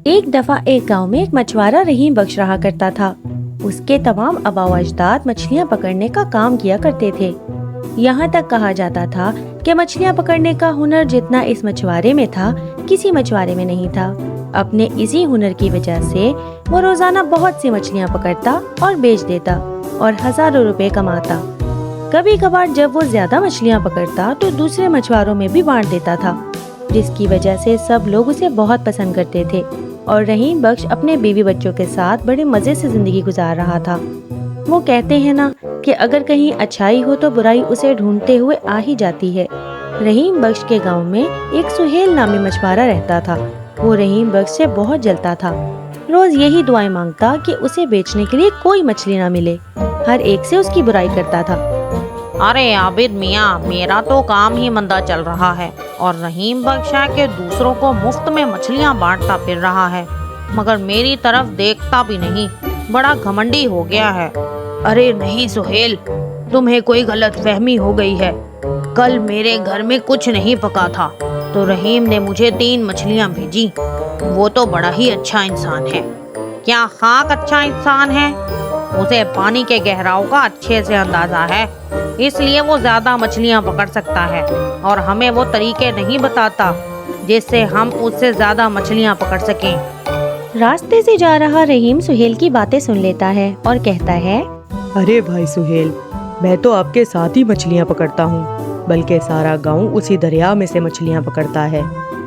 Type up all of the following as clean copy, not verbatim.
ایک دفعہ ایک گاؤں میں ایک مچھوارا رحیم بخش رہا کرتا تھا۔ اس کے تمام آباء و اجداد مچھلیاں پکڑنے کا کام کیا کرتے تھے۔ یہاں تک کہا جاتا تھا کہ مچھلیاں پکڑنے کا ہنر جتنا اس مچھوارے میں تھا کسی مچھوارے میں نہیں تھا۔ اپنے اسی ہنر کی وجہ سے وہ روزانہ بہت سی مچھلیاں پکڑتا اور بیچ دیتا اور ہزاروں روپے کماتا۔ کبھی کبھار جب وہ زیادہ مچھلیاں پکڑتا تو دوسرے مچھواروں میں بھی بانٹ دیتا تھا، جس کی وجہ سے سب لوگ اسے بہت پسند کرتے تھے اور رحیم بخش اپنے بیوی بچوں کے ساتھ بڑے مزے سے زندگی گزار رہا تھا۔ وہ کہتے ہیں نا کہ اگر کہیں اچھائی ہو تو برائی اسے ڈھونڈتے ہوئے آ ہی جاتی ہے۔ رحیم بخش کے گاؤں میں ایک سہیل نامی مچھوارا رہتا تھا۔ وہ رحیم بخش سے بہت جلتا تھا، روز یہی دعائیں مانگتا کہ اسے بیچنے کے لیے کوئی مچھلی نہ ملے، ہر ایک سے اس کی برائی کرتا تھا۔ ارے عابد میاں، میرا تو کام ہی مندہ چل رہا ہے اور رحیم بخش ہے کہ دوسروں کو مفت میں مچھلیاں بانٹتا پھر رہا ہے، مگر میری طرف دیکھتا بھی نہیں، بڑا گھمنڈی ہو گیا ہے۔ ارے نہیں سہیل، تمہیں کوئی غلط فہمی ہو گئی ہے۔ کل میرے گھر میں کچھ نہیں پکا تھا تو رحیم نے مجھے 3 مچھلیاں بھیجی۔ وہ تو بڑا ہی اچھا انسان ہے۔ کیا خاک اچھا انسان ہے؟ اسے پانی کے گہراؤ کا اچھے سے اندازہ ہے، اس لیے وہ زیادہ مچھلیاں پکڑ سکتا ہے اور ہمیں وہ طریقے نہیں بتاتا جس سے ہم اس سے زیادہ مچھلیاں پکڑ سکیں۔ راستے سے جا رہا رحیم سہیل کی باتیں سن لیتا ہے اور کہتا ہے، ارے بھائی سہیل، میں تو آپ کے ساتھ ہی مچھلیاں پکڑتا ہوں، بلکہ سارا گاؤں اسی دریا میں سے مچھلیاں پکڑتا ہے،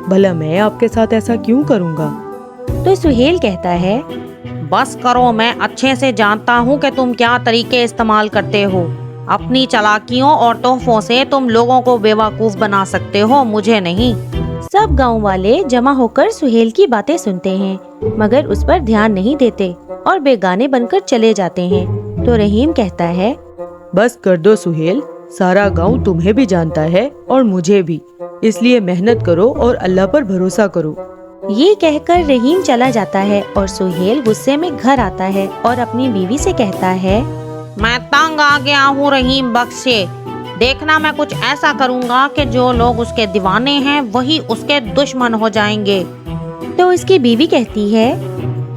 بھلا میں آپ کے ساتھ ایسا کیوں کروں گا؟ تو سہیل کہتا ہے، بس کرو، میں اچھے سے جانتا ہوں کہ تم کیا طریقے استعمال کرتے ہو۔ اپنی چالاکیوں اور تحفوں سے تم لوگوں کو بیوقوف بنا سکتے ہو، مجھے نہیں۔ سب گاؤں والے جمع ہو کر سہیل کی باتیں سنتے ہیں مگر اس پر دھیان نہیں دیتے اور بیگانے بن کر چلے جاتے ہیں۔ تو رحیم کہتا ہے، بس کر دو سہیل، سارا گاؤں تمہیں بھی جانتا ہے اور مجھے بھی، اس لیے محنت کرو اور اللہ پر بھروسہ کرو۔ یہ کہہ کر رحیم چلا جاتا ہے اور سہیل غصے میں گھر آتا ہے اور اپنی بیوی سے کہتا ہے، میں تنگ آ گیا ہوں رحیم بخش سے۔ دیکھنا میں کچھ ایسا کروں گا کہ جو لوگ اس کے دیوانے ہیں وہی اس کے دشمن ہو جائیں گے۔ تو اس کی بیوی کہتی ہے،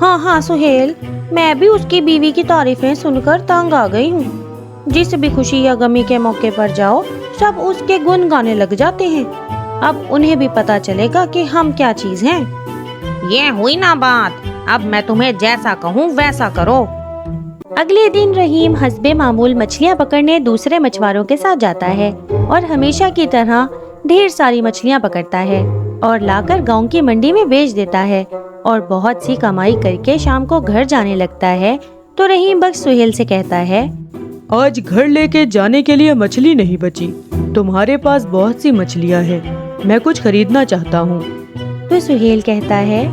ہاں سہیل، میں بھی اس کی بیوی کی تعریفیں سن کر تنگ آ گئی ہوں۔ جس بھی خوشی یا غمی کے موقع پر جاؤ سب اس کے گن گانے لگ جاتے ہیں۔ اب انہیں بھی پتا چلے گا کہ ہم کیا چیز ہیں۔ یہ ہوئی نا بات، اب میں تمہیں جیسا کہوں ویسا کرو۔ اگلے دن رحیم حسب معمول مچھلیاں پکڑنے دوسرے مچھواروں کے ساتھ جاتا ہے اور ہمیشہ کی طرح ڈھیر ساری مچھلیاں پکڑتا ہے اور لا کر گاؤں کی منڈی میں بیچ دیتا ہے اور بہت سی کمائی کر کے شام کو گھر جانے لگتا ہے۔ تو رحیم بخش سہیل سے کہتا ہے، آج گھر لے کے جانے کے لیے مچھلی نہیں بچی، تمہارے پاس بہت سی مچھلیاں ہیں، میں کچھ خریدنا چاہتا ہوں۔ تو سہیل کہتا ہے،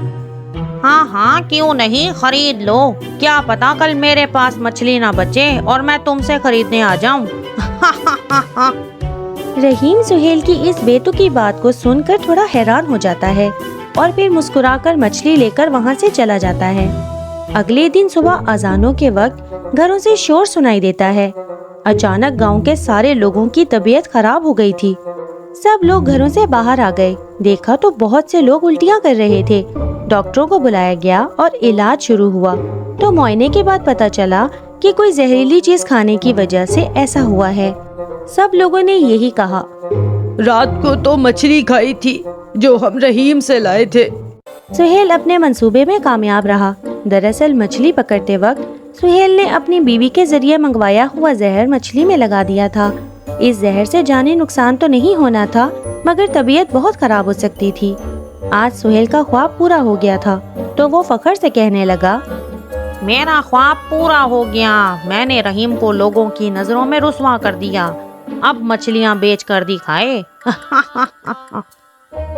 ہاں کیوں نہیں، خرید لو، کیا پتا کل میرے پاس مچھلی نہ بچے اور میں تم سے خریدنے آ جاؤں۔ رحیم سہیل کی اس بے تکی بات کو سن کر تھوڑا حیران ہو جاتا ہے اور پھر مسکرا کر مچھلی لے کر وہاں سے چلا جاتا ہے۔ اگلے دن صبح اذانوں کے وقت گھروں سے شور سنائی دیتا ہے۔ اچانک گاؤں کے سارے لوگوں کی طبیعت خراب ہو گئی تھی۔ سب لوگ گھروں سے باہر آ گئے، دیکھا تو بہت سے لوگ الٹیاں کر رہے تھے۔ ڈاکٹروں کو بلایا گیا اور علاج شروع ہوا تو معائنے کے بعد پتا چلا کہ کوئی زہریلی چیز کھانے کی وجہ سے ایسا ہوا ہے۔ سب لوگوں نے یہی کہا، رات کو تو مچھلی کھائی تھی جو ہم رحیم سے لائے تھے۔ سہیل اپنے منصوبے میں کامیاب رہا۔ دراصل مچھلی پکڑتے وقت سہیل نے اپنی بیوی کے ذریعے منگوایا ہوا زہر مچھلی میں لگا دیا تھا۔ اس زہر سے جانی نقصان تو نہیں ہونا تھا مگر طبیعت بہت خراب ہو سکتی تھی۔ آج سہیل کا خواب پورا ہو گیا تھا تو وہ فخر سے کہنے لگا، میرا خواب پورا ہو گیا، میں نے رحیم کو لوگوں کی نظروں میں رسوا کر دیا، اب مچھلیاں بیچ کر دکھائے۔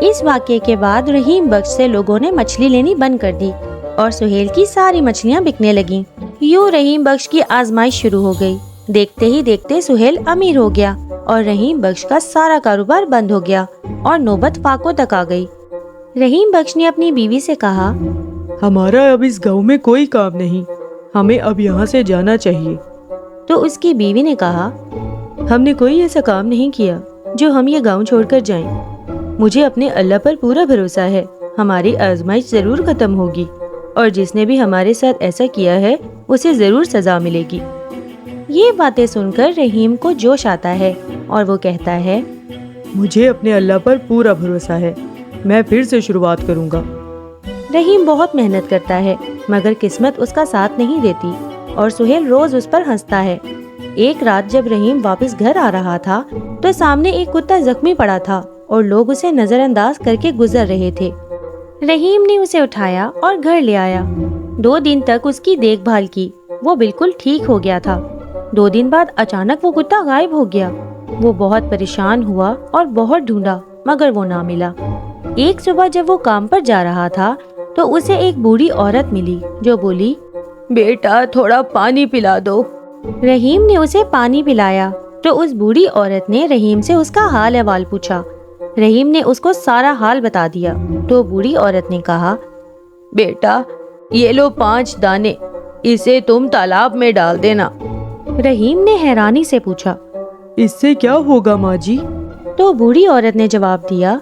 اس واقعے کے بعد رحیم بخش سے لوگوں نے مچھلی لینی بند کر دی اور سہیل کی ساری مچھلیاں بکنے لگیں۔ یوں رحیم بخش کی آزمائش شروع ہو گئی۔ دیکھتے ہی دیکھتے سہیل امیر ہو گیا اور رحیم بخش کا سارا کاروبار بند ہو گیا اور نوبت فاقوں تک آ گئی۔ رحیم بخش نے اپنی بیوی سے کہا، ہمارا اب اس گاؤں میں کوئی کام نہیں، ہمیں اب یہاں سے جانا چاہیے۔ تو اس کی بیوی نے کہا، ہم نے کوئی ایسا کام نہیں کیا جو ہم یہ گاؤں چھوڑ کر جائیں، مجھے اپنے اللہ پر پورا بھروسہ ہے، ہماری آزمائش ضرور ختم ہوگی اور جس نے بھی ہمارے ساتھ ایسا کیا ہے اسے ضرور سزا ملے گی۔ یہ باتیں سن کر رحیم کو جوش آتا ہے اور وہ کہتا ہے، مجھے اپنے اللہ پر پورا بھروسہ ہے، میں پھر سے شروعات کروں گا۔ رحیم بہت محنت کرتا ہے مگر قسمت اس کا ساتھ نہیں دیتی اور سہیل روز اس پر ہنستا ہے۔ ایک رات جب رحیم واپس گھر آ رہا تھا تو سامنے ایک کتا زخمی پڑا تھا اور لوگ اسے نظر انداز کر کے گزر رہے تھے۔ رحیم نے اسے اٹھایا اور گھر لے آیا۔ 2 دن تک اس کی دیکھ بھال کی، وہ بالکل ٹھیک ہو گیا تھا۔ 2 دن بعد اچانک وہ کتا غائب ہو گیا۔ وہ بہت پریشان ہوا اور بہت ڈھونڈا مگر وہ نہ ملا۔ ایک صبح جب وہ کام پر جا رہا تھا تو اسے ایک بوڑھی عورت ملی جو بولی، بیٹا تھوڑا پانی پلا دو۔ رحیم نے اسے پانی پلایا تو اس بوڑھی عورت نے رحیم سے اس کا حال احوال پوچھا۔ رحیم نے اس کو سارا حال بتا دیا تو بوڑھی عورت نے کہا، بیٹا یہ لو 5 دانے، اسے تم تالاب میں ڈال دینا۔ رحیم نے حیرانی سے پوچھا، اس سے کیا ہوگا ماں جی؟ تو بوڑھی عورت نے جواب دیا،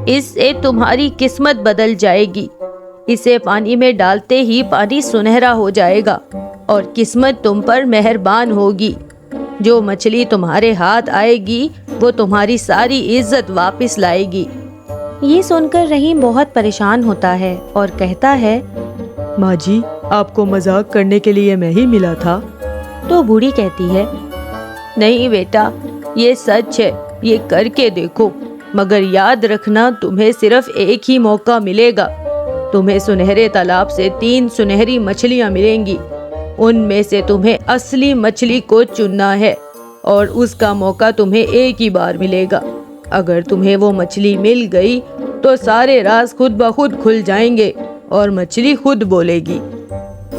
اس سے تمہاری قسمت بدل جائے گی۔ اسے پانی میں ڈالتے ہی پانی سنہرا ہو جائے گا اور قسمت تم پر مہربان ہوگی۔ جو مچھلی تمہارے ہاتھ آئے گی وہ تمہاری ساری عزت واپس لائے گی۔ یہ سن کر رحیم بہت پریشان ہوتا ہے اور کہتا ہے، ماں جی آپ کو مذاق کرنے کے لیے میں ہی ملا تھا۔ تو بوڑھی کہتی ہے، نہیں بیٹا یہ سچ ہے، یہ کر کے دیکھو، مگر یاد رکھنا تمہیں صرف ایک ہی موقع ملے گا۔ تمہیں سنہرے تالاب سے 3 سنہری مچھلیاں ملیں گی، ان میں سے تمہیں اصلی مچھلی کو چننا ہے اور اس کا موقع تمہیں ایک ہی بار ملے گا۔ اگر تمہیں وہ مچھلی مل گئی تو سارے راز خود بخود کھل جائیں گے اور مچھلی خود بولے گی۔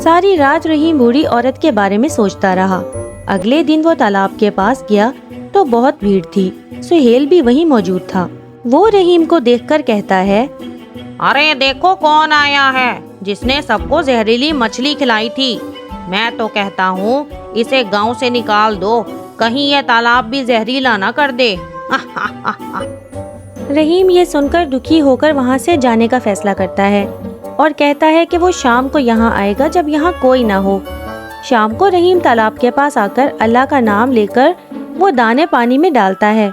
ساری رات رحیم بوڑھی عورت کے بارے میں سوچتا رہا۔ اگلے دن وہ تالاب کے پاس گیا تو بہت بھیڑ تھی۔ سہیل بھی وہیں موجود تھا۔ وہ رحیم کو دیکھ کر کہتا ہے، ارے دیکھو کون آیا ہے جس نے سب کو زہریلی مچھلی کھلائی تھی۔ میں تو کہتا ہوں اسے گاؤں سے نکال دو، کہیں یہ تالاب بھی زہریلا نہ کر دے۔ رحیم یہ سن کر دکھی ہو کر وہاں سے جانے کا فیصلہ کرتا ہے اور کہتا ہے کہ وہ شام کو یہاں آئے گا جب یہاں کوئی نہ ہو۔ شام کو رحیم تالاب کے پاس آ کر اللہ کا نام لے کر وہ دانے پانی میں ڈالتا ہے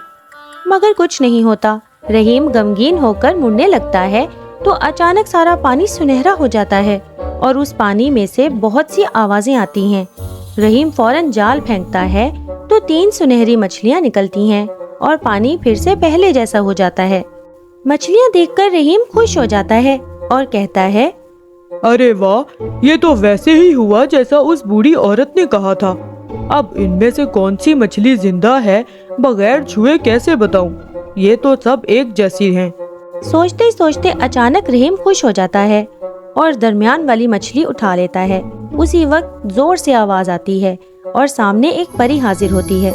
مگر کچھ نہیں ہوتا۔ رحیم غمگین ہو کر مڑنے لگتا ہے تو اچانک سارا پانی سنہرا ہو جاتا ہے اور اس پانی میں سے بہت سی آوازیں آتی ہیں۔ رحیم فوراً جال پھینکتا ہے تو 3 سنہری مچھلیاں نکلتی ہیں اور پانی پھر سے پہلے جیسا ہو جاتا ہے۔ مچھلیاں دیکھ کر رحیم خوش ہو جاتا ہے اور کہتا ہے، ارے واہ، یہ تو ویسے ہی ہوا جیسا اس بوڑھی عورت نے کہا تھا۔ اب ان میں سے کون سی مچھلی زندہ ہے بغیر چھوئے کیسے بتاؤں؟ یہ تو سب ایک جیسی ہیں۔ سوچتے سوچتے اچانک رحیم خوش ہو جاتا ہے اور درمیان والی مچھلی اٹھا لیتا ہے۔ اسی وقت زور سے آواز آتی ہے اور سامنے ایک پری حاضر ہوتی ہے۔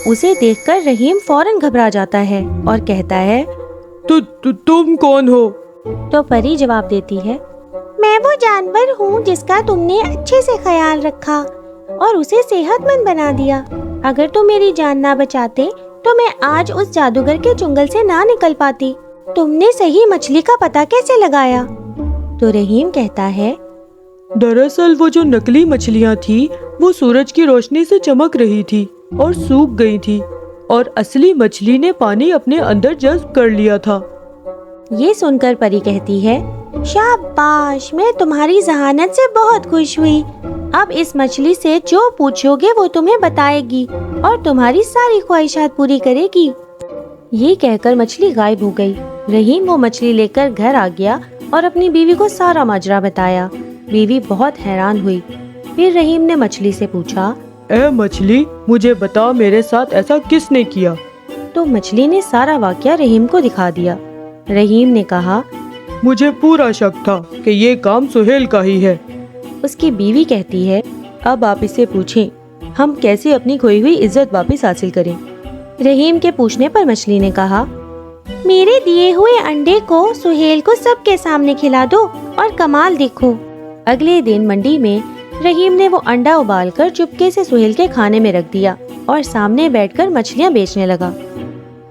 اسے دیکھ کر رحیم فوراً گھبرا جاتا ہے اور کہتا ہے، تم کون ہو؟ تو پری جواب دیتی ہے، میں وہ جانور ہوں جس کا تم نے اچھے سے خیال رکھا اور اسے صحت مند بنا دیا۔ اگر تم میری جان نہ بچاتے تو میں آج اس جادوگر کے چنگل سے نہ نکل پاتی۔ تم نے صحیح مچھلی کا پتہ کیسے لگایا؟ تو رحیم کہتا ہے، دراصل وہ جو نکلی مچھلیاں تھی وہ سورج کی روشنی سے چمک رہی تھی اور سوکھ گئی تھی، اور اصلی مچھلی نے پانی اپنے اندر جذب کر لیا تھا۔ یہ سن کر پری کہتی ہے، شاباش، میں تمہاری ذہانت سے بہت خوش ہوئی۔ اب اس مچھلی سے جو پوچھو گے وہ تمہیں بتائے گی اور تمہاری ساری خواہشات پوری کرے گی۔ یہ کہہ کر مچھلی غائب ہو گئی۔ رحیم وہ مچھلی لے کر گھر آ گیا اور اپنی بیوی کو سارا ماجرا بتایا۔ بیوی بہت حیران ہوئی۔ پھر رحیم نے مچھلی سے پوچھا، اے مچھلی، مجھے بتا میرے ساتھ ایسا کس نے کیا؟ تو مچھلی نے سارا واقعہ رحیم کو دکھا دیا۔ رحیم نے کہا، مجھے پورا شک تھا کہ یہ کام سہیل کا ہی ہے۔ اس کی بیوی کہتی ہے، اب آپ اسے پوچھیں ہم کیسے اپنی کھوئی ہوئی عزت واپس حاصل کریں۔ رحیم کے پوچھنے پر مچھلی نے کہا، میرے دیے ہوئے انڈے کو سہیل کو سب کے سامنے کھلا دو اور کمال دیکھو۔ اگلے دن منڈی میں رحیم نے وہ انڈا ابال کر چپکے سے سہیل کے کھانے میں رکھ دیا اور سامنے بیٹھ کر مچھلیاں بیچنے لگا۔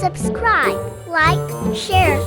Subscribe, like, share.